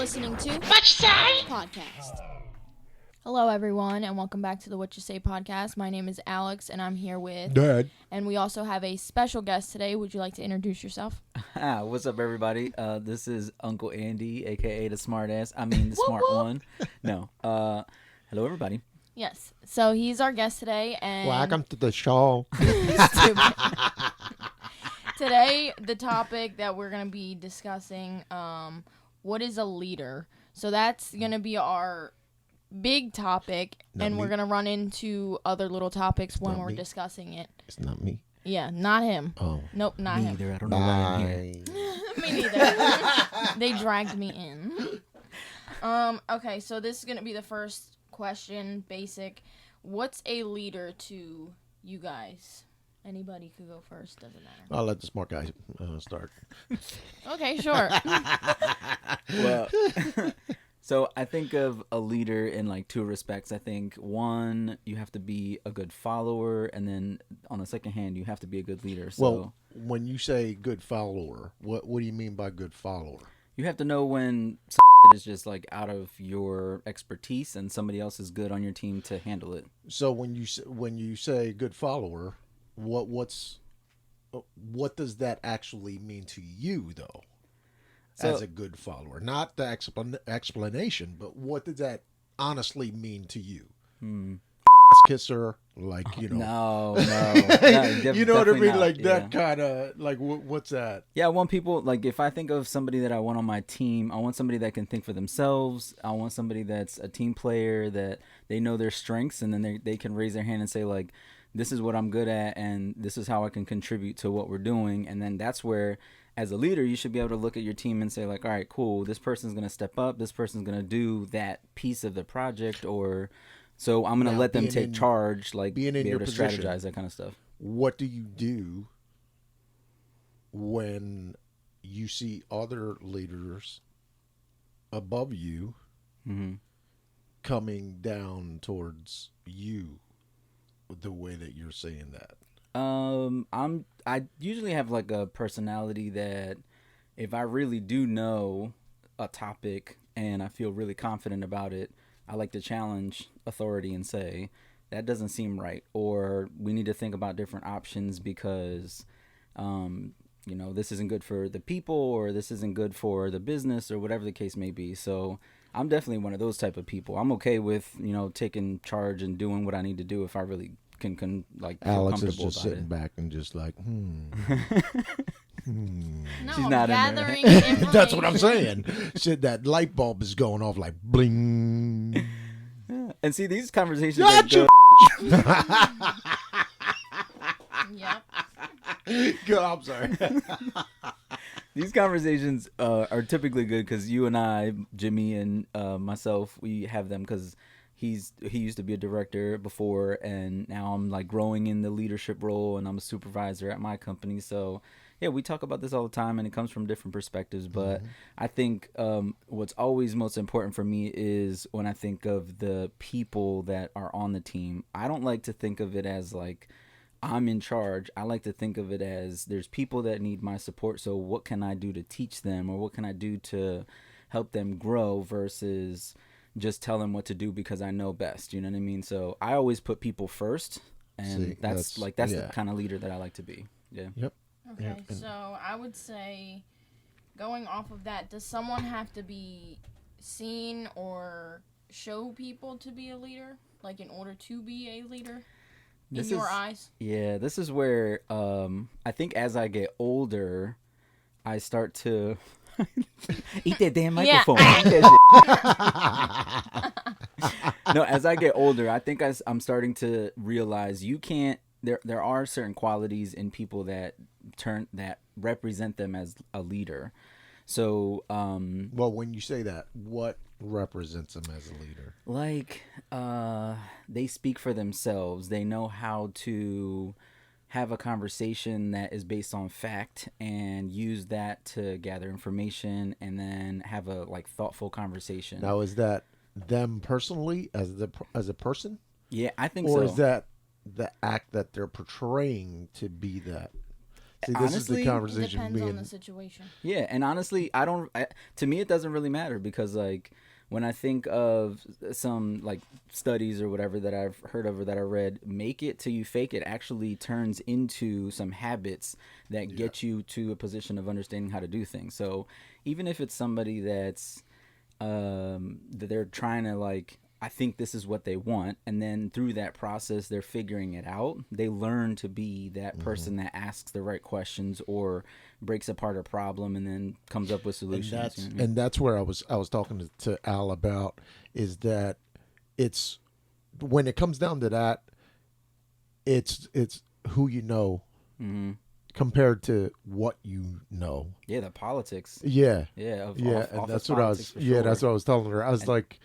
listening to Whatcha podcast. Hello, everyone, and welcome back to the Whatcha podcast. My name is Alex, and I'm here with Dad. And we also have a special guest today. Would you like to introduce yourself? What's up, everybody? This is Uncle Andy, a.k.a. the smart ass. I mean, the smart one. No. Hello, everybody. Yes. So he's our guest today, and Welcome to the show. Today, the topic that we're going to be discussing, what is a leader? So that's going to be our big topic, and we're going to run into other little topics when we're discussing it. It's not me. Yeah, not him. Oh. Nope, not him. Neither. I don't know why I'm here. Me neither. They dragged me in. Okay, so this is going to be the first question, basic. What's a leader to you guys? Anybody could go first, doesn't matter. I'll let the smart guy start. Okay, sure. Well, so I think of a leader in like two respects. I think one, you have to be a good follower, and then on the second hand, you have to be a good leader. So Well, when you say good follower, what do you mean by good follower? you have to know when is just like out of your expertise and somebody else is good on your team to handle it. So when you say good follower, what does that actually mean to you though? So, as a good follower, not the explanation, but what does that honestly mean to you? Kisser, like, you know. No, You know what I mean? not. Like that kind of, like, what's that? Yeah, I want people, like, if I think of somebody that I want on my team, I want somebody that can think for themselves. I want somebody that's a team player, that they know their strengths, and then they can raise their hand and say, like, this is what I'm good at, and this is how I can contribute to what we're doing. And then that's where, as a leader, you should be able to look at your team and say, like, all right, cool, this person's going to step up, this person's going to do that piece of the project, or... So I'm going to let them take charge, like be able to strategize, that kind of stuff. What do you do when you see other leaders above you coming down towards you the way that you're saying that? I usually have like a personality that if I really do know a topic and I feel really confident about it, I like to challenge authority and say, that doesn't seem right, or we need to think about different options because, this isn't good for the people, or this isn't good for the business, or whatever the case may be. So I'm definitely one of those type of people. I'm okay with, taking charge and doing what I need to do if I really can feel Alex comfortable is just about sitting it. back and just like, No, She's I'm not in there. gathering information. That's what I'm saying. Shit, that light bulb is going off like bling. And see, these conversations are Gotcha. good. Yep. Good, I'm sorry. These conversations are typically good because you and I, Jimmy and myself, we have them because he used to be a director before, and now I'm like growing in the leadership role, and I'm a supervisor at my company. So yeah, we talk about this all the time, and it comes from different perspectives. But I think what's always most important for me is when I think of the people that are on the team, I don't like to think of it as like I'm in charge. I like to think of it as there's people that need my support. So what can I do to teach them, or what can I do to help them grow versus just tell them what to do because I know best. You know what I mean? So I always put people first, and that's the kind of leader that I like to be. Yeah. Yep. Okay, so I would say, going off of that, does someone have to be seen or show people to be a leader? Like, in order to be a leader? In your eyes? Yeah, this is where I think as I get older, I start to... Eat that damn microphone. Yeah. Eat that shit. No, as I get older, I think I'm starting to realize you can't... There are certain qualities in people that represent them as a leader. So, well, when you say that, what represents them as a leader? Like, they speak for themselves. They know how to have a conversation that is based on fact and use that to gather information and then have a thoughtful conversation. Now, is that them personally as a person? Yeah, I think so. Or is that the act that they're portraying to be that? See, this is the honestly, It conversation depends on being. the situation. yeah, and honestly, to me, it doesn't really matter because, like, when I think of some, like, studies or whatever that I've heard of or that I read, make it till you fake it actually turns into some habits that get you to a position of understanding how to do things. So even if it's somebody that's, that they're trying to, like, I think this is what they want, and then through that process they're figuring it out, they learn to be that person that asks the right questions or breaks apart a problem and then comes up with solutions. And that's where I was talking to Al about, is that it's when it comes down to that, it's who you know compared to what you know. Yeah, the politics. Yeah. Office That's what I was. politics for Yeah, sure. that's what I was telling her. I was like,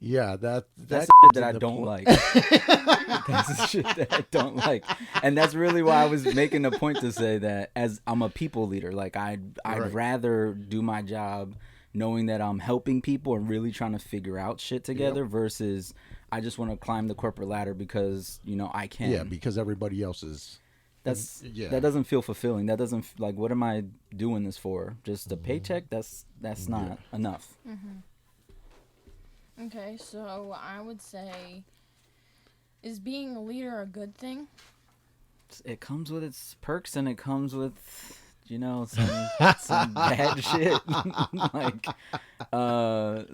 yeah, That's that the shit that I into don't pl- like. That's the shit that I don't like, and that's really why I was making a point to say that as I'm a people leader, like I'd Right. rather do my job knowing that I'm helping people and really trying to figure out shit together versus I just want to climb the corporate ladder because I can. Yeah, because everybody else is. That doesn't feel fulfilling. That doesn't like, what am I doing this for? Just a paycheck? That's not enough. Okay, so I would say, is being a leader a good thing? It comes with its perks and it comes with some bad shit. Like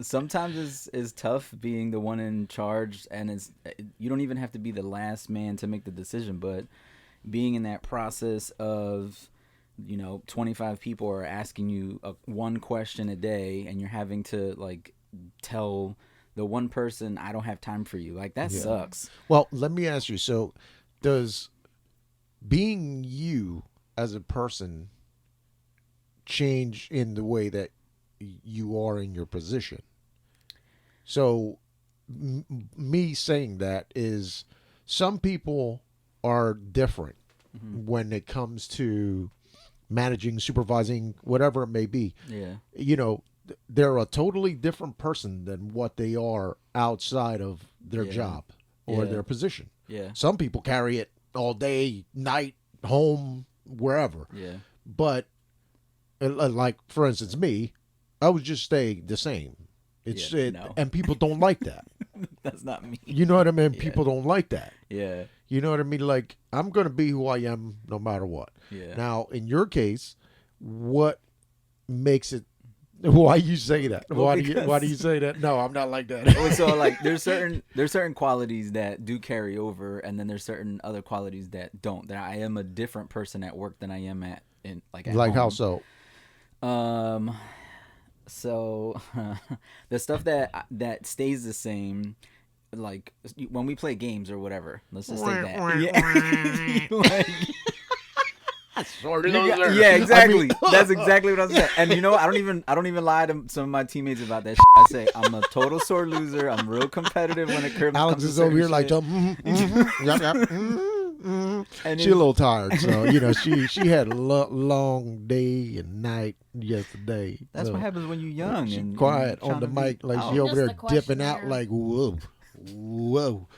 sometimes it's tough being the one in charge, and you don't even have to be the last man to make the decision, but being in that process of 25 people are asking you one question a day, and you're having to like tell the one person, I don't have time for you. Like, that sucks. Well, let me ask you. So, does being you as a person change in the way that you are in your position? So, me saying that is, some people are different when it comes to managing, supervising, whatever it may be. Yeah. They're a totally different person than what they are outside of their job or their position. Yeah. Some people carry it all day, night, home, wherever. Yeah. But like, for instance, me, I would just stay the same. And people don't like that. That's not me. You know what I mean? People don't like that. Yeah. You know what I mean? Like, I'm going to be who I am no matter what. Yeah. Now, in your case, what makes it? Why you say that? Well, why do you say that? No, I'm not like that. So like, there's certain qualities that do carry over, and then there's certain other qualities that don't. That I am a different person at work than I am at like home. How so? So the stuff that stays the same, like when we play games or whatever. Let's just say that. Like, yeah, exactly. That's exactly what I'm saying. And I don't even lie to some of my teammates about that shit. I say I'm a total sore loser. I'm real competitive when it comes. Alex to is over here like, yep, and she's a little tired, so she had a long day and night yesterday. That's so what happens when you're young she's and quiet and on the mic, like Oh, she over there just the dipping out, questionnaire. like whoa,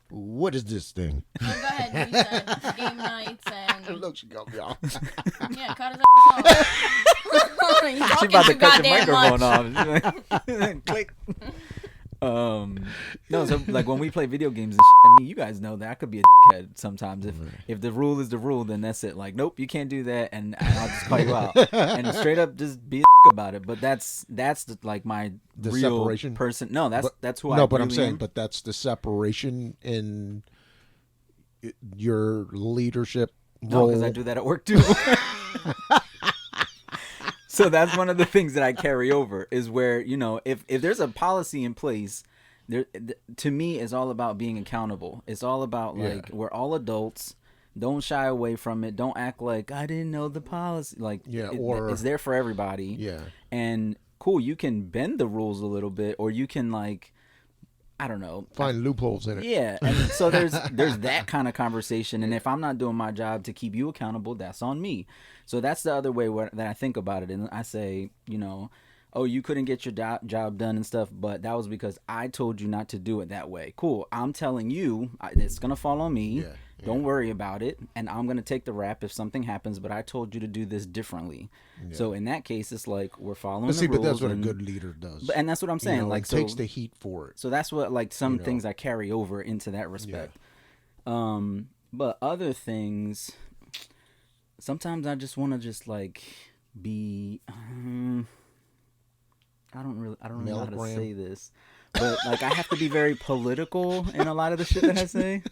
what is this thing? Go ahead, you said game nights and Look, she got me off. yeah, cut his ass off. He's She talking about to too cut the goddamn microphone much. off. Click. No, so like when we play video games and shit, I mean, you guys know that I could be a dickhead sometimes. If the rule is the rule, then that's it. Like, nope, you can't do that, and I'll just call you out and straight up just be a about it. But that's like my The real separation? person. No, that's who I. No, but I'm really saying, am. but that's the separation in your leadership No, role. because I do that at work too. So that's one of the things that I carry over is where, if there's a policy in place, to me, it's all about being accountable. It's all about like, we're all adults. Don't shy away from it. Don't act like I didn't know the policy. Like, or it's there for everybody. Yeah. And cool, you can bend the rules a little bit, or you can like, I don't know, Find loopholes in it. Yeah, and so there's that kind of conversation, and if I'm not doing my job to keep you accountable, that's on me. So that's the other way that I think about it, and I say, oh, you couldn't get your job done and stuff, but that was because I told you not to do it that way. Cool, I'm telling you, it's gonna fall on me. Yeah. Don't worry about it, and I'm gonna take the rap if something happens. But I told you to do this differently. Yeah. So in that case, it's like we're following But see, the rules. but that's what and, a good leader does. and that's what I'm saying. You know, like it so, takes the heat for it. so that's what like some You know. things I carry over into that respect. But other things, sometimes I just want to just like be. I don't really know how to Milligram. say this, but like I have to be very political in a lot of the shit that I say.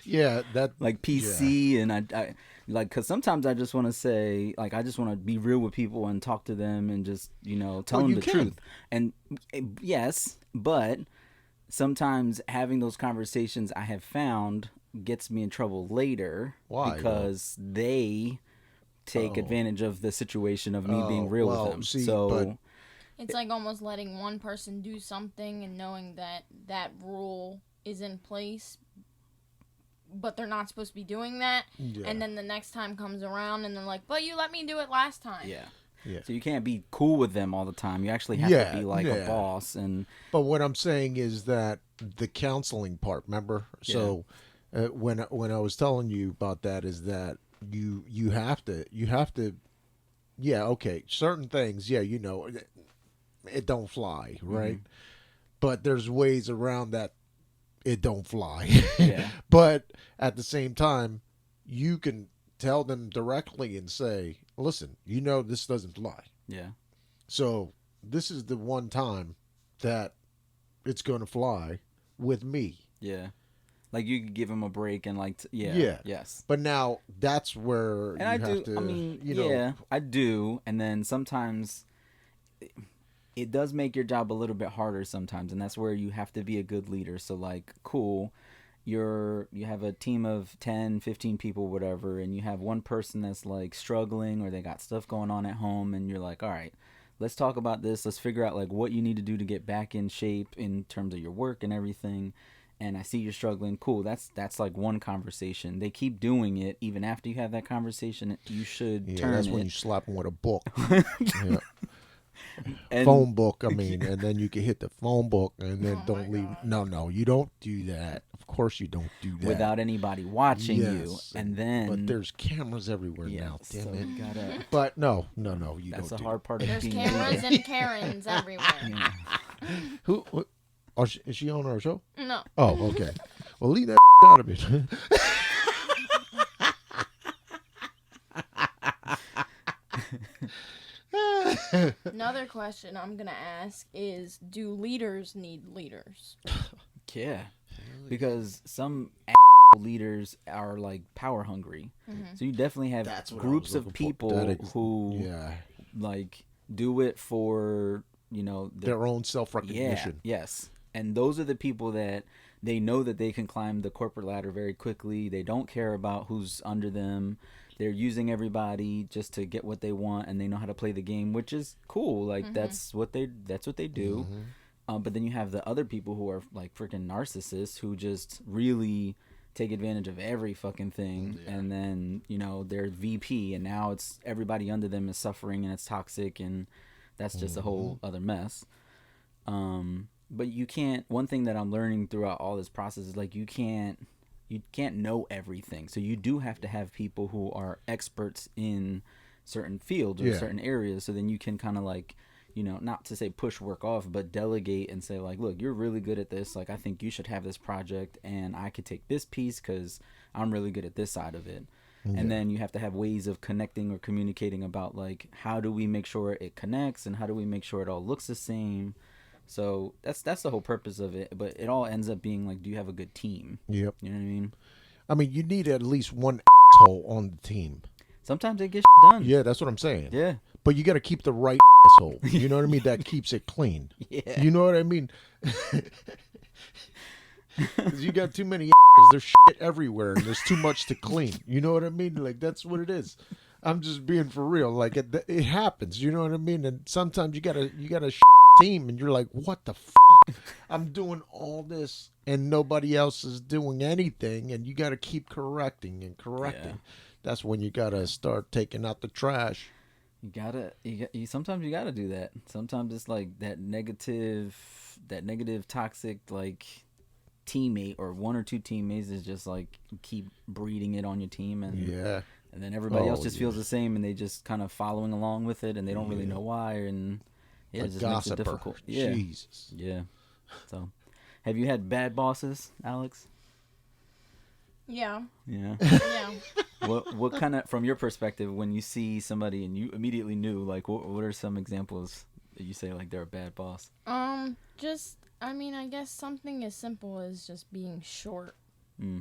Yeah, that Like PC and I like because sometimes I just want to say like I just want to be real with people and talk to them and just tell them the truth. And yes, but sometimes having those conversations I have found gets me in trouble later. Why? Because they take advantage of the situation of me being real with them. See, so but It's like almost letting one person do something and knowing that that rule is in place, but they're not supposed to be doing that. Yeah. And then the next time comes around and they're like, but you let me do it last time. yeah. Yeah. So you can't be cool with them all the time. You actually have to be like a boss. And But what I'm saying is that the counseling part, remember? So when I was telling you about that is that you have to okay, certain things, it don't fly, right? But there's ways around that it don't fly. Yeah. But at the same time, you can tell them directly and say, listen, this doesn't fly. Yeah. So this is the one time that it's going to fly with me. Yeah. Like you could give him a break and like, Yeah. Yes. But now that's where And you I have do, to, I mean, I do. And then sometimes it does make your job a little bit harder sometimes. And that's where you have to be a good leader. So like, cool. You have a team of 10, 15 people, whatever, and you have one person that's like struggling or they got stuff going on at home, and you're like, all right, let's talk about this. Let's figure out like what you need to do to get back in shape in terms of your work and everything. And I see you're struggling. Cool. That's like one conversation. They keep doing it even after you have that conversation. You should turn that's it. when you slap them with a book. Yeah. And, phone book, and then you can hit the phone book and then don't leave. God. No, you don't do that. Of course you don't do that. without anybody watching you. And then. But there's cameras everywhere now, damn so it. you gotta, But no, you that's don't the do hard part of There's being a cameras leader. and Karens everywhere. Yeah. Who? Oh, is she on our show? No. Oh, okay. Well, leave that out of it. Another question I'm going to ask is, do leaders need leaders? Yeah, because some leaders are like power hungry. So you definitely have That's what I groups was of looking for. people who Yeah, like do it for their own self-recognition. Yes, and those are the people that they know that they can climb the corporate ladder very quickly. They don't care about who's under them. They're using everybody just to get what they want, and they know how to play the game, which is cool. Like that's what they do. But then you have the other people who are like freaking narcissists who just really take advantage of every fucking thing. And then they're VP, and now it's everybody under them is suffering, and it's toxic, and that's just a whole other mess. But you can't. One thing that I'm learning throughout all this process is like you can't know everything. So you do have to have people who are experts in certain fields or certain areas. So then you can kind of like, not to say push work off, but delegate and say like, look, you're really good at this. Like, I think you should have this project and I could take this piece because I'm really good at this side of it. And then you have to have ways of connecting or communicating about like, how do we make sure it connects and how do we make sure it all looks the same? So that's the whole purpose of it, but it all ends up being like, do you have a good team? Yep. You know what I mean? I mean, you need at least one asshole on the team. Sometimes it gets done. Yeah, that's what I'm saying. Yeah. But you got to keep the right asshole. You know what I mean? That keeps it clean. Yeah. You know what I mean? Because you got too many assholes. There's shit everywhere, and there's too much to clean. You know what I mean? Like, that's what it is. I'm just being for real. Like, it happens. You know what I mean? And sometimes you got a team, and you're like, what the fuck? I'm doing all this, and nobody else is doing anything, and you got to keep correcting and correcting. Yeah. That's when you got to start taking out the trash. Sometimes you gotta do that. Sometimes it's like that negative toxic, like, teammate or one or two teammates is just like keep breeding it on your team, and and then everybody else just feels the same, and they just kind of following along with it, and they don't really know why, and it just makes it difficult. Jesus. Yeah. So, have you had bad bosses, Alex? Yeah. Yeah. Yeah. What kind of, from your perspective, when you see somebody and you immediately knew, like, what are some examples that you say like they're a bad boss? I mean, I guess something as simple as just being short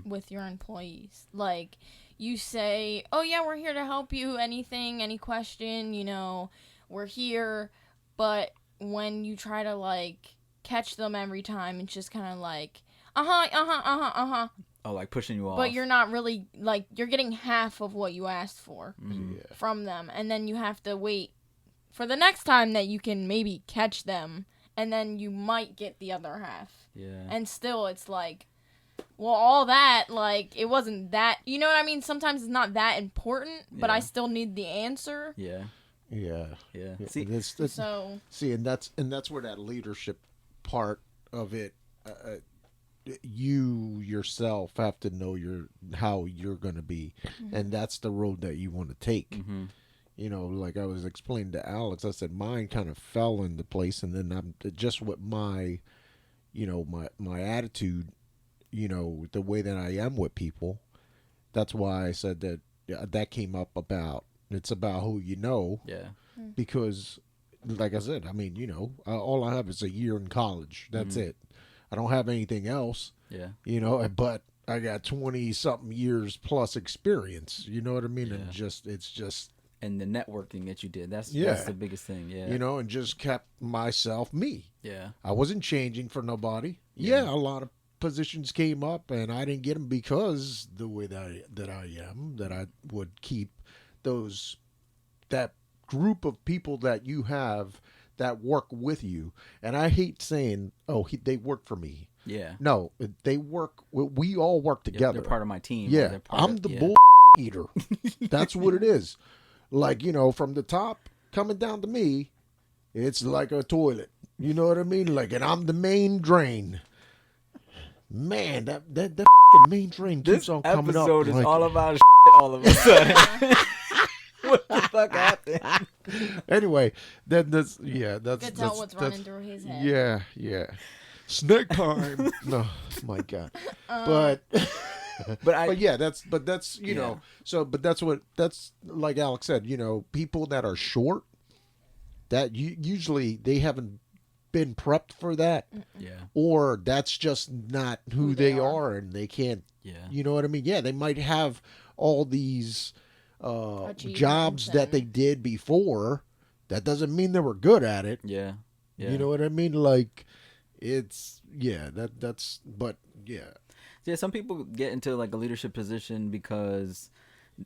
with your employees. Like, you say, oh yeah, we're here to help you, anything, any question, you know, we're here. But when you try to, like, catch them every time, it's just kind of like, Oh, like pushing you off. But you're not really, like, you're getting half of what you asked for Yeah. from them. And then you have to wait for the next time that you can maybe catch them. And then you might get the other half. Yeah. And still, it's like, well, all that, like, it wasn't that, you know what I mean? Sometimes it's not that important, but I still need the answer. Yeah. Yeah. Yeah. See, So. See, and that's where that leadership part of it, you yourself have to know how you're going to be, and that's the road that you want to take. Mm-hmm. You know, like I was explaining to Alex, I said mine kind of fell into place, and then I'm just with my, you know, my attitude, you know, the way that I am with people. That's why I said that came up about, it's about who you know. Yeah. Because, like I said, I mean, you know, all I have is a year in college. That's it. I don't have anything else. Yeah. You know, but I got 20-something years plus experience. You know what I mean? Yeah. And it's just. And the networking that you did, that's the biggest thing. Yeah. You know, and just kept myself me. Yeah. I wasn't changing for nobody. Yeah, a lot of positions came up, and I didn't get them because the way that I would keep that group of people that you have that work with you. And I hate saying, they work for me. Yeah. No, they work. We all work together. They're part of my team. Yeah, I'm the bull eater. That's what it is. Like, you know, from the top coming down to me, it's like a toilet. You know what I mean? Like, and I'm the main drain. Man, that main drain keeps on coming up. This episode is like, all about all of a sudden. What the fuck happened? Anyway, that's Could tell what's running through his head. Yeah. Snack time. No, my God. But that's you know, so but that's like Alex said, you know, people that are short, that usually they haven't been prepped for that. Yeah. Or that's just not who they are, and they can't. Yeah. You know what I mean? Yeah, they might have all these jobs that they did before. That doesn't mean they were good at it. Yeah. You know what I mean? Like, it's but yeah. Yeah, some people get into like a leadership position because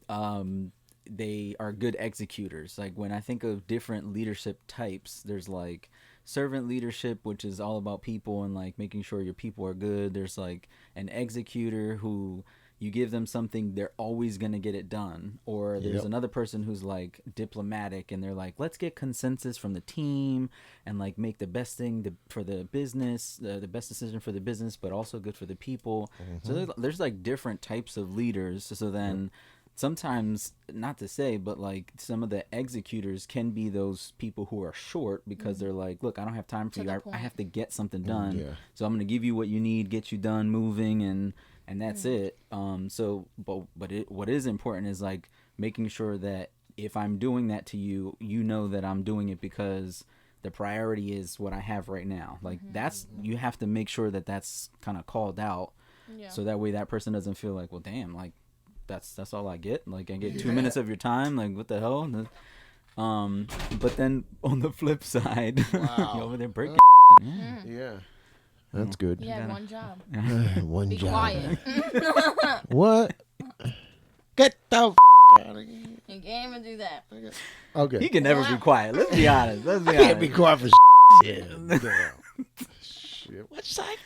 they are good executors. Like, when I think of different leadership types, there's like servant leadership, which is all about people and like making sure your people are good. There's like an executor who you give them something, they're always going to get it done. Or there's another person who's like diplomatic, and they're like, let's get consensus from the team and like make the best thing for the business, the best decision for the business, but also good for the people. So there's like different types of leaders. So then sometimes, not to say, but like some of the executors can be those people who are short because they're like, look, I don't have time for you. I have to get something done. So I'm going to give you what you need, get you done moving, and that's it. What is important is like making sure that if I'm doing that to you, you know that I'm doing it because the priority is what I have right now. Like you have to make sure that that's kind of called out. Yeah. So that way that person doesn't feel like, well, damn, like that's all I get. Like, I get 2 minutes of your time. Like, what the hell? But then on the flip side, you over there breaking. Yeah. That's good. You had one job. One Be job. quiet. What? Get the out of here. You can't even do that. Okay. He can never be quiet. Let's be honest. Can't be quiet for shit. Shit. What's that?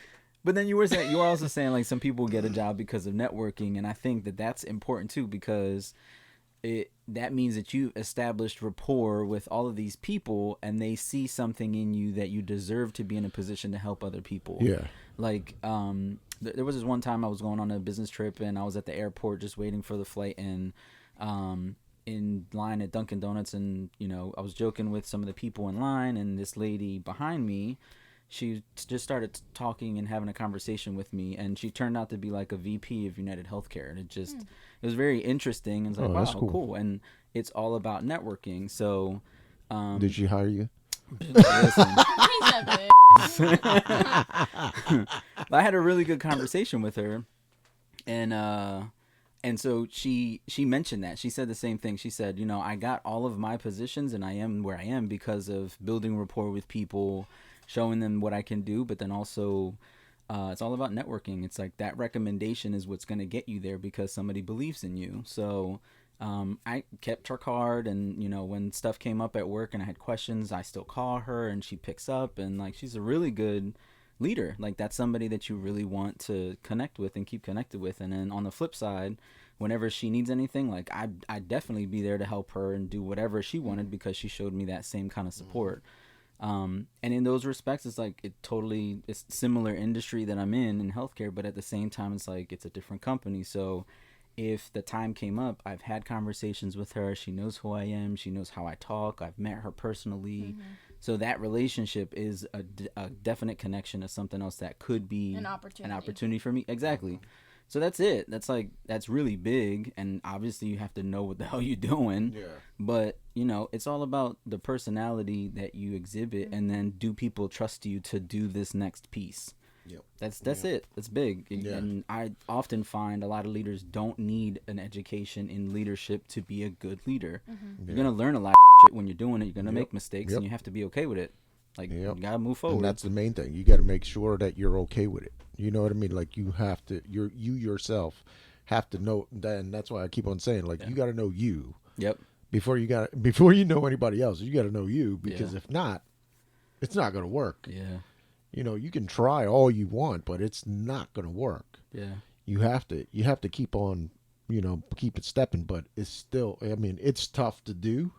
But then you were also saying like some people get a job because of networking, and I think that that's important too, because that means that you established rapport with all of these people, and they see something in you that you deserve to be in a position to help other people. Yeah. Like there was this one time I was going on a business trip and I was at the airport just waiting for the flight and in line at Dunkin' Donuts, and I was joking with some of the people in line, and this lady behind me, she just started talking and having a conversation with me, and she turned out to be like a VP of United Healthcare, and it was very interesting. And it's like, wow, that's cool. And it's all about networking. So did she hire you? Listen, He's a bitch. I had a really good conversation with her, and so she mentioned that. She said the same thing. She said, I got all of my positions and I am where I am because of building rapport with people, showing them what I can do, but then also it's all about networking. It's like that recommendation is what's going to get you there because somebody believes in you. So I kept her card, and when stuff came up at work and I had questions, I still call her and she picks up, and like she's a really good leader. Like that's somebody that you really want to connect with and keep connected with. And then on the flip side, whenever she needs anything, like I'd definitely be there to help her and do whatever she wanted because she showed me that same kind of support. And in those respects, it's like it's similar industry that I'm in healthcare, but at the same time, it's like it's a different company. So if the time came up, I've had conversations with her. She knows who I am. She knows how I talk. I've met her personally. So that relationship is a definite connection to something else that could be An opportunity for me. Exactly. So that's it. That's really big. And obviously you have to know what the hell you're doing. Yeah. But, it's all about the personality that you exhibit, and then do people trust you to do this next piece? Yep. That's it. That's big. Yeah. And I often find a lot of leaders don't need an education in leadership to be a good leader. You're going to learn a lot of shit when you're doing it. You're going to make mistakes, and you have to be okay with it. Like, you got to move forward. And that's the main thing. You got to make sure that you're okay with it. You know what I mean? Like you have to, you yourself have to know that, and that's why I keep on saying, like, you got to know you. Yep. Before you know anybody else, you got to know you, because if not, it's not going to work. Yeah. You can try all you want, but it's not going to work. Yeah. You have to keep on, keep it stepping, but it's still, I mean, it's tough to do,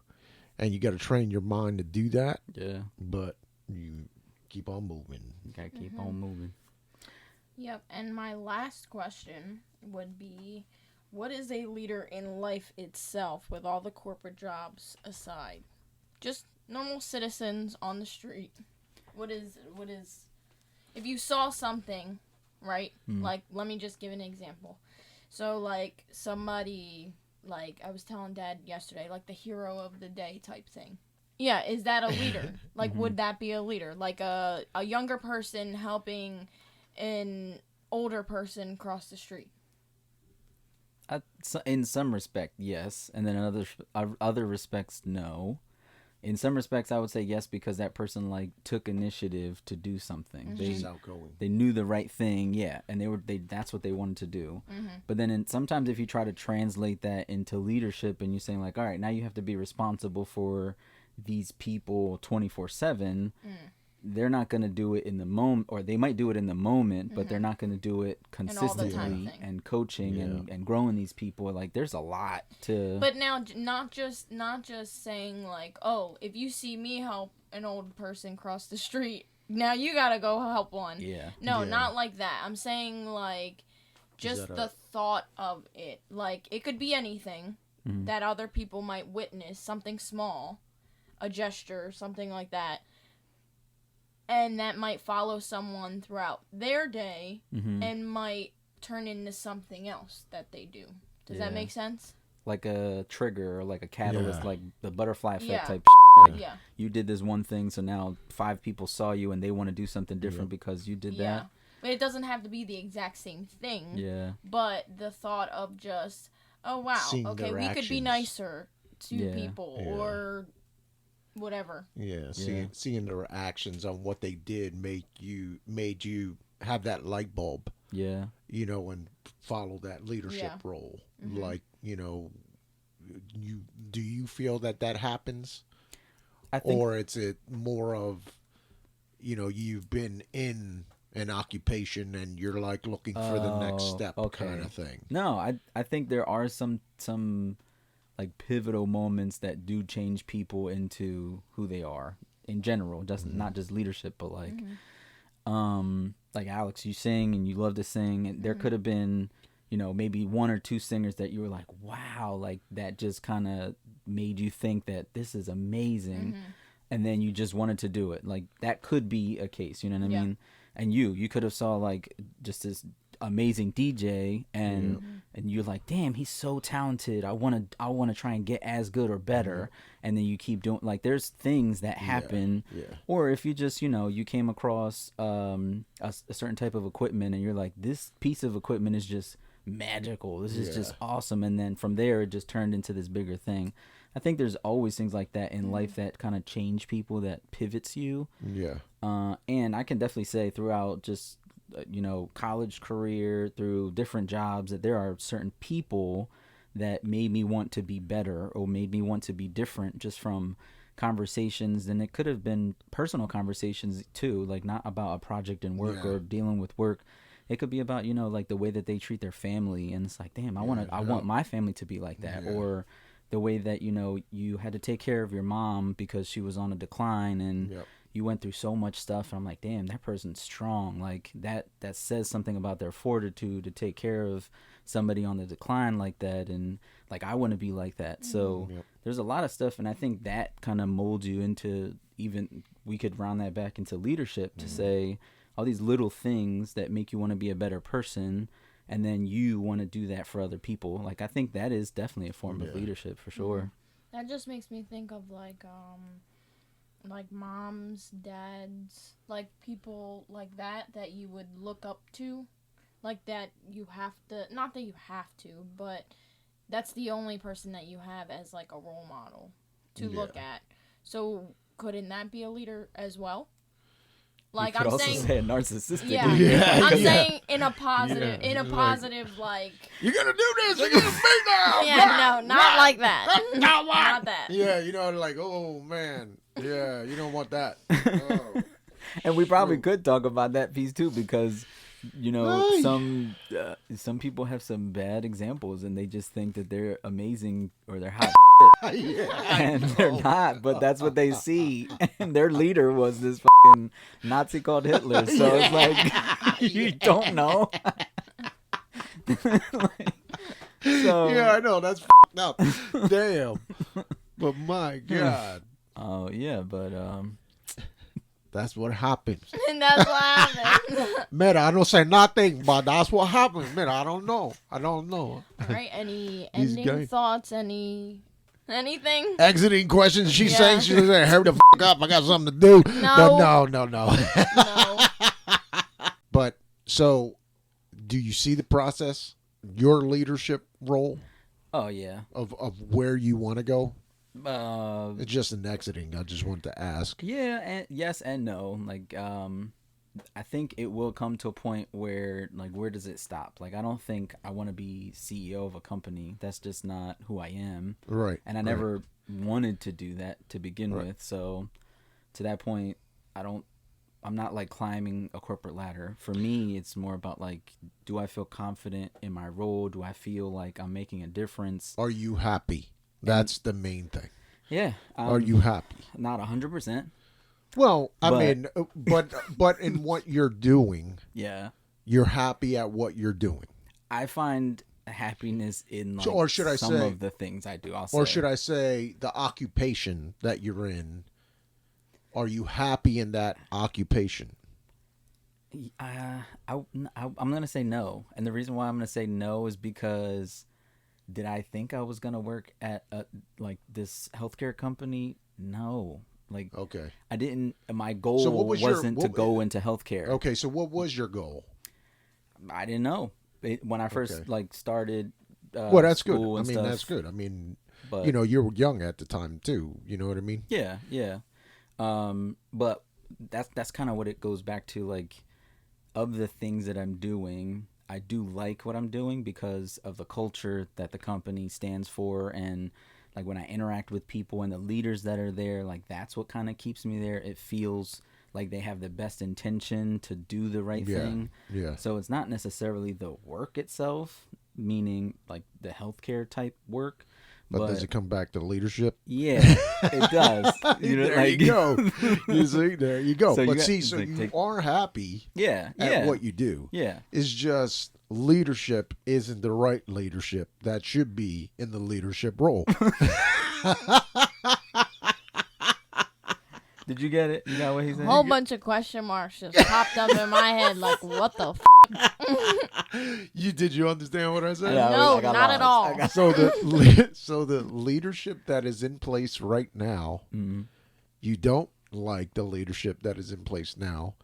and you got to train your mind to do that. Yeah. But you keep on moving. You got to keep on moving. Yep. And my last question would be, what is a leader in life itself, with all the corporate jobs aside? Just normal citizens on the street. What is if you saw something, right? Like, let me just give an example. So, like, somebody, like, I was telling Dad yesterday, like, the hero of the day type thing. Yeah, is that a leader? Like, would that be a leader? Like, a younger person helping an older person cross the street? In some respect, yes. And then in other respects, no. In some respects, I would say yes, because that person like took initiative to do something. They knew the right thing, yeah, and that's what they wanted to do. But then sometimes if you try to translate that into leadership, and you're saying like, all right, now you have to be responsible for these people 24/7. They're not going to do it in the moment, or they might do it in the moment, but they're not going to do it consistently and coaching and growing these people. Like, there's a lot to. But now, not just saying like, oh, if you see me help an old person cross the street, now you got to go help one. Yeah. No, not like that. I'm saying like, just the thought of it. Like, it could be anything that other people might witness, something small, a gesture, something like that. And that might follow someone throughout their day and might turn into something else that they do. Does that make sense? Like a trigger or like a catalyst, like the butterfly effect type shit. Like, you did this one thing, so now 5 people saw you and they want to do something different because you did that. But it doesn't have to be the exact same thing. Yeah. But the thought of just, oh, wow, Seeing okay, we could be nicer to people or whatever. Seeing their actions on what they did made you have that light bulb. Yeah. And follow that leadership role. Like, do you feel that happens? I think, or it's more of, you've been in an occupation and you're like looking for the next step kind of thing. No, I think there are some like pivotal moments that do change people into who they are in general, just not just leadership, but like like Alex, you sing and you love to sing, and there could have been, you know, maybe one or two singers that you were like, wow, like that just kind of made you think that this is amazing, and then you just wanted to do it. Like that could be a case, you know what I mean? And you could have saw like just this amazing DJ, and you're like, damn, he's so talented. I want to try and get as good or better. And then you keep doing, like, there's things that happen. Or if you just, you know, you came across a certain type of equipment and you're like, this piece of equipment is just magical. This is just awesome. And then from there, it just turned into this bigger thing. I think there's always things like that in life that kind of change people, that pivots you. And I can definitely say throughout just, you know, college career, through different jobs, that there are certain people that made me want to be better or made me want to be different, just from conversations. And it could have been personal conversations too, like not about a project in work or dealing with work. It could be about, you know, like the way that they treat their family, and it's like, damn, I want my family to be like that. Or the way that, you know, you had to take care of your mom because she was on a decline, and you went through so much stuff. And I'm like, damn, that person's strong. Like that says something about their fortitude to take care of somebody on the decline like that. And like, I want to be like that. So there's a lot of stuff. And I think that kind of molds you into, even we could round that back into leadership, to say all these little things that make you want to be a better person. And then you want to do that for other people. Like, I think that is definitely a form of leadership for sure. That just makes me think of like moms, dads, like people like that you would look up to, like that you have to, not that you have to, but that's the only person that you have as like a role model to look at. So couldn't that be a leader as well? Like, you could I'm also saying, say a narcissistic. I'm saying in a positive, like, you're gonna do this, you're gonna be now. Not like that. Not that. Yeah, you know, like, oh man, yeah, you don't want that. Oh. And we probably could talk about that piece too, because, you know, some people have some bad examples and they just think that they're amazing or they're hot and they're not, but that's what they see. And their leader was this fucking Nazi called Hitler, so it's like, you don't know. So yeah, I know, that's up. Damn. But my God. Oh yeah, but that's what happens. And that's what happened. Man, I don't say nothing, but that's what happens. Man, I don't know. All right, any ending thoughts? Anything? Exiting questions. She's saying, she's saying, hurry the fuck up. I got something to do. No. No. But, so, do you see the process? Your leadership role? Oh, yeah. Of where you want to go? It's just an exiting. I just wanted to ask. Yeah, and yes and no. Like, I think it will come to a point where, like, where does it stop? Like, I don't think I want to be CEO of a company. That's just not who I am. Right. And I never wanted to do that to begin with. So, to that point, I'm not like climbing a corporate ladder. For me, it's more about like, do I feel confident in my role? Do I feel like I'm making a difference? Are you happy? That's the main thing. Yeah. Are you happy? Not 100%. Well, I mean, but in what you're doing, you're happy at what you're doing. I find happiness in like some of the things I do. Or should I say the occupation that you're in? Are you happy in that occupation? I'm going to say no. And the reason why I'm going to say no is because did I think I was going to work at like this healthcare company? No. Like, okay. I didn't, my goal wasn't to go into healthcare. Okay. So what was your goal? I didn't know when I first like started. Well, that's good. I mean, stuff. That's good. I mean, but, you know, you were young at the time too. You know what I mean? Yeah. Yeah. But that's kind of what it goes back to. Like, of the things that I'm doing, I do like what I'm doing because of the culture that the company stands for. And like when I interact with people and the leaders that are there, like that's what kind of keeps me there. It feels like they have the best intention to do the right thing. Yeah. So it's not necessarily the work itself, meaning like the healthcare type work, But does it come back to leadership? Yeah, it does. There you go. You see, there you go. So but you so like, you are happy at what you do. Yeah. It's just leadership isn't the right leadership that should be in the leadership role. Did you get it? You got what he said? A whole bunch of question marks just popped up in my head. Like, what the Did you understand what I said? No, not at all. So the leadership that is in place right now, you don't like the leadership that is in place now,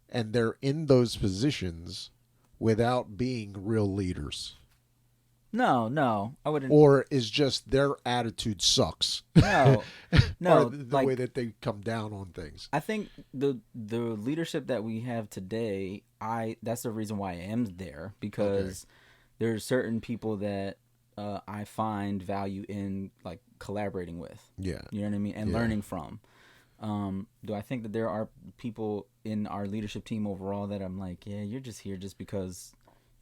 and they're in those positions without being real leaders. No, I wouldn't. Or is just their attitude sucks. No, or the way that they come down on things. I think the leadership that we have today, that's the reason why I am there, because there's certain people that I find value in, like, collaborating with. Yeah. You know what I mean? And learning from. Do I think that there are people in our leadership team overall that I'm like, yeah, you're just here just because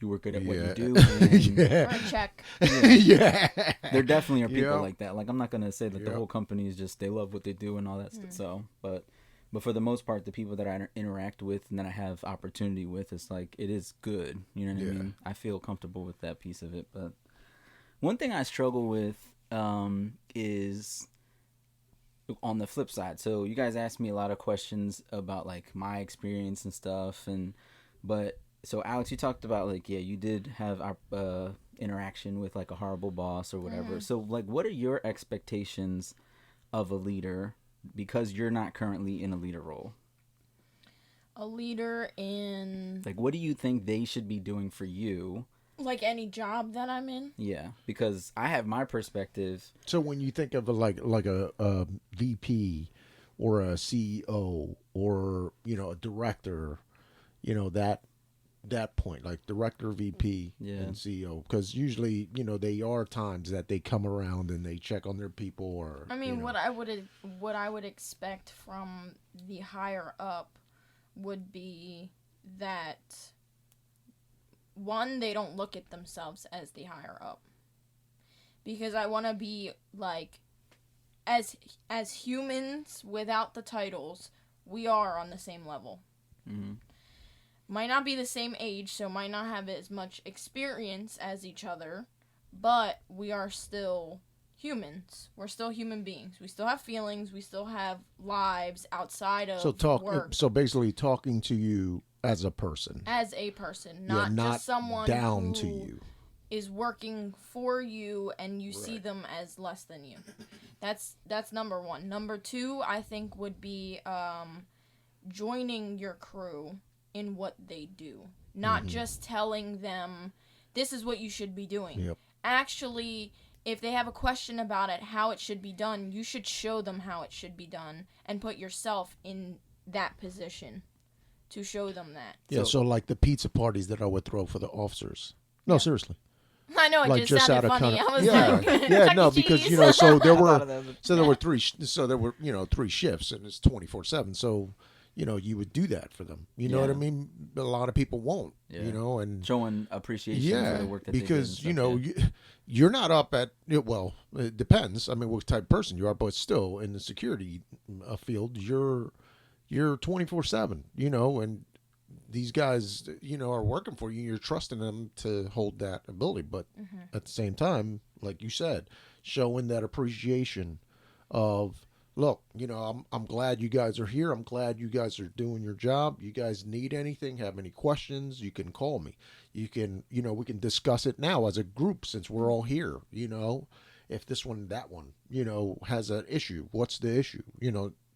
you were good at what you do? And check. Yeah. There definitely are people like that. Like, I'm not gonna say that the whole company is just, they love what they do and all that stuff. So, but for the most part, the people that I interact with and that I have opportunity with, it's like, it is good. You know what I mean? I feel comfortable with that piece of it. But one thing I struggle with is on the flip side. So you guys asked me a lot of questions about, like, my experience and stuff, so Alex, you talked about, like, you did have our interaction with, like, a horrible boss or whatever. So, like, what are your expectations of a leader, because you're not currently in a leader role? A leader in, like, what do you think they should be doing for you? Like any job that I'm in? Yeah, because I have my perspective. So when you think of a VP or a CEO or, a director, that point, like director, VP, and CEO, because usually, they are times that they come around and they check on their people. Or I mean, what I would expect from the higher up would be that, one, they don't look at themselves as the higher up, because I want to be, like, as humans without the titles, we are on the same level. Might not be the same age, so might not have as much experience as each other, but we are still humans. We're still human beings. We still have feelings. We still have lives outside of work. So basically talking to you as a person. As a person, not just someone down who to you is working for you and you see them as less than you. That's number one. Number two, I think, would be joining your crew in what they do. Not just telling them, this is what you should be doing. Yep. Actually, if they have a question about it, how it should be done, you should show them how it should be done and put yourself in that position to show them that. Yeah, so like the pizza parties that I would throw for the officers. No, seriously. I know, it like just sounded funny. I was like, yeah, no, because so there were three shifts, and it's 24/7. So you would do that for them. You know what I mean? A lot of people won't. And showing appreciation for the work that because they do. you're not up at it depends. I mean, what type of person you are, but still in the security field, you're 24/7. And these guys, are working for you. You're trusting them to hold that ability, but at the same time, like you said, showing that appreciation of, look, I'm glad you guys are here. I'm glad you guys are doing your job. You guys need anything, have any questions, you can call me. You can, we can discuss it now as a group since we're all here. If this one, that one, has an issue, what's the issue?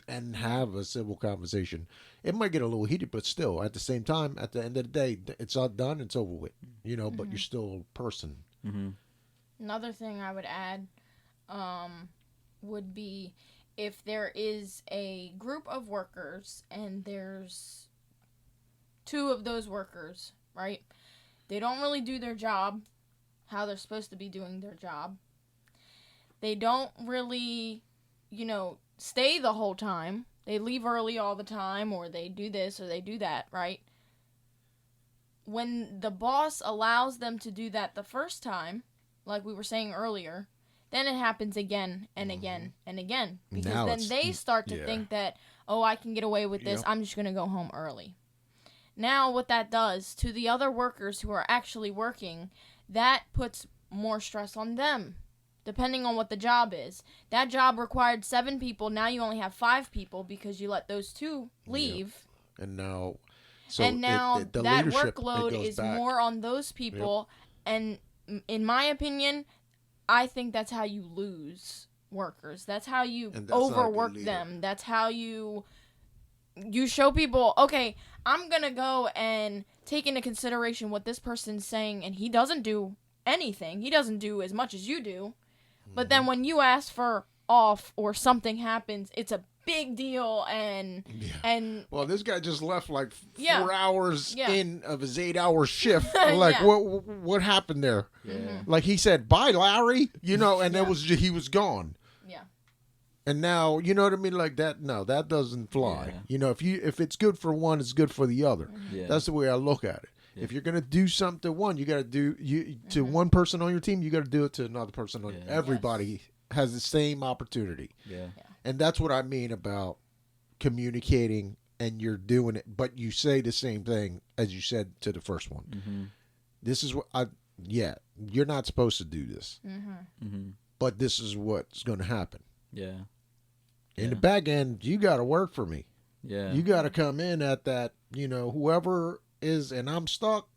And have a civil conversation. It might get a little heated, but still, at the same time, at the end of the day, it's all done, it's over with, but you're still a person. Another thing I would add would be, if there is a group of workers and there's two of those workers, right? They don't really do their job how they're supposed to be doing their job. They don't really, stay the whole time. They leave early all the time, or they do this or they do that, right? When the boss allows them to do that the first time, like we were saying earlier, then it happens again and again and again. Because Now then they start to yeah. think that, oh, I can get away with this. Yep. I'm just going to go home early. Now what that does to the other workers who are actually working, that puts more stress on them, depending on what the job is. That job required 7 people. Now you only have 5 people because you let those 2 leave. Yep. And now... So the that leadership, workload it goes is back. more on those people. Yep. And in my opinion, I think that's how you lose workers. That's how you overwork them. That's how you show people, okay, I'm going to go and take into consideration what this person's saying, and he doesn't do anything. He doesn't do as much as you do. But then when you ask for off or something happens, it's a big deal, and well, this guy just left like 4 Yeah. hours Yeah. in of his 8-hour shift. Like, Yeah. what happened there? Yeah. Like he said, "Bye, Larry," you know, and he was gone. Yeah. And now, you know what I mean, like that. No, that doesn't fly. Yeah. You know, if it's good for one, it's good for the other. Yeah. That's the way I look at it. Yeah. If you're gonna do something to one, you got to do to one person on your team. You got to do it to another person. Yeah. Everybody has the same opportunity. Yeah. And that's what I mean about communicating, and you're doing it, but you say the same thing as you said to the first one. Mm-hmm. This is what you're not supposed to do this, but this is what's going to happen. Yeah. In the back end, you got to work for me. Yeah. You got to come in at that, whoever is, and I'm stuck,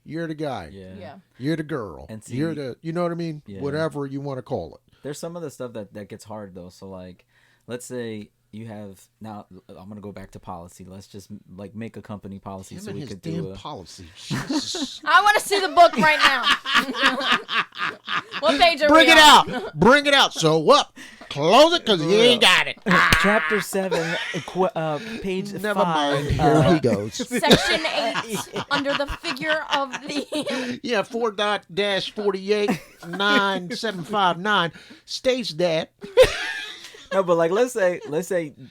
you're the guy. Yeah. You're the girl. And see, you're the, you know what I mean? Yeah. Whatever you want to call it. There's some of the stuff that gets hard though. So like, let's say you have, now I'm gonna go back to policy. Let's just like make a company policy so we could do a policy. Jesus. I want to see the book right now. What page are Bring we it on? out. Bring it out. So what? Close it because you ain't got it. Chapter 7, page 5. Never mind. Here he goes. Section 8, under the figure of the... Yeah, 4.-489759 states that. No, but like let's say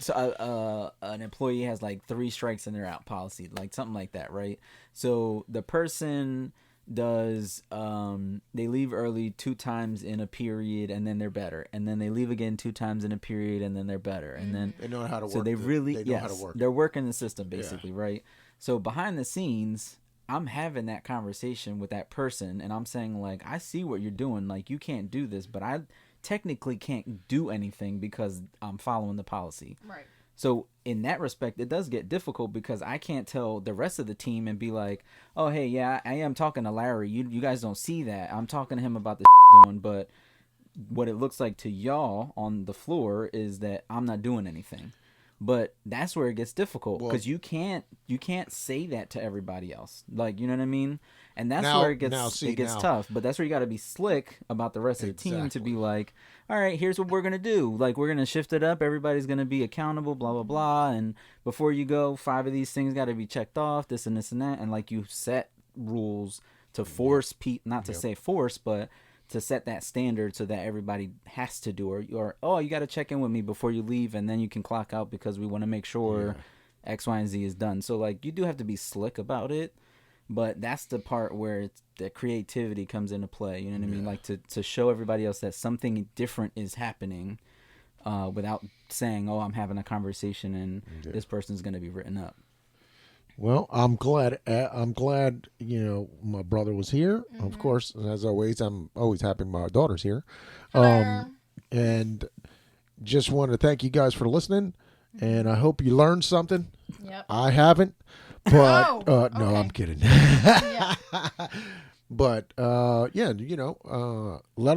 an employee has like 3 strikes and they're out policy, like something like that, right? So the person does they leave early 2 times in a period and then they're better, and then they leave again 2 times in a period and then they're better, and then They know how to work. so they really they know how to work. they're working the system basically, right? So behind the scenes, I'm having that conversation with that person and I'm saying like, I see what you're doing, like you can't do this, but I technically can't do anything because I'm following the policy. Right. So in that respect, it does get difficult because I can't tell the rest of the team and be like, oh, hey, yeah, I am talking to Larry. You guys don't see that. I'm talking to him about the doing, but what it looks like to y'all on the floor is that I'm not doing anything. But that's where it gets difficult because you can't say that to everybody else. Like, you know what I mean? And that's where it gets tough. But that's where you got to be slick about the rest of the team to be like, all right, here's what we're going to do. Like, we're going to shift it up. Everybody's going to be accountable, blah, blah, blah. And before you go, 5 of these things got to be checked off, this and this and that. And, like, you set rules to force not to say force, but to set that standard so that everybody has to do, or oh, you got to check in with me before you leave, and then you can clock out because we want to make sure X, Y, and Z is done. So like you do have to be slick about it, but that's the part where the creativity comes into play. You know what I mean? Like to show everybody else that something different is happening, without saying, oh, I'm having a conversation and this person's going to be written up. Well, I'm glad. My brother was here. Of course, as always, I'm always happy my daughter's here. And just want to thank you guys for listening. And I hope you learned something. Yep. I haven't, but no, okay. I'm kidding. Yeah. But let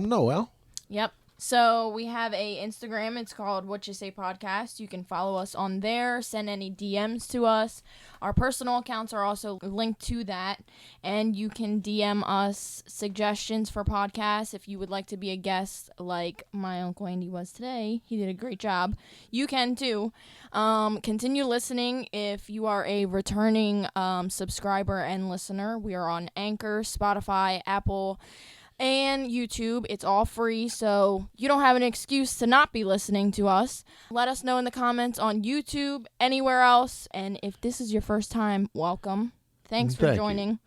them know, Al. Yep. So we have a Instagram. It's called Whatcha Podcast. You can follow us on there. Send any DMs to us. Our personal accounts are also linked to that. And you can DM us suggestions for podcasts. If you would like to be a guest like my Uncle Andy was today, he did a great job. You can too. Continue listening if you are a returning subscriber and listener. We are on Anchor, Spotify, Apple, and YouTube. It's all free, so you don't have an excuse to not be listening to us. Let us know in the comments on YouTube, anywhere else, and if this is your first time, welcome. Thanks for joining,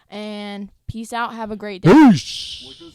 and peace out. Have a great day. Peace.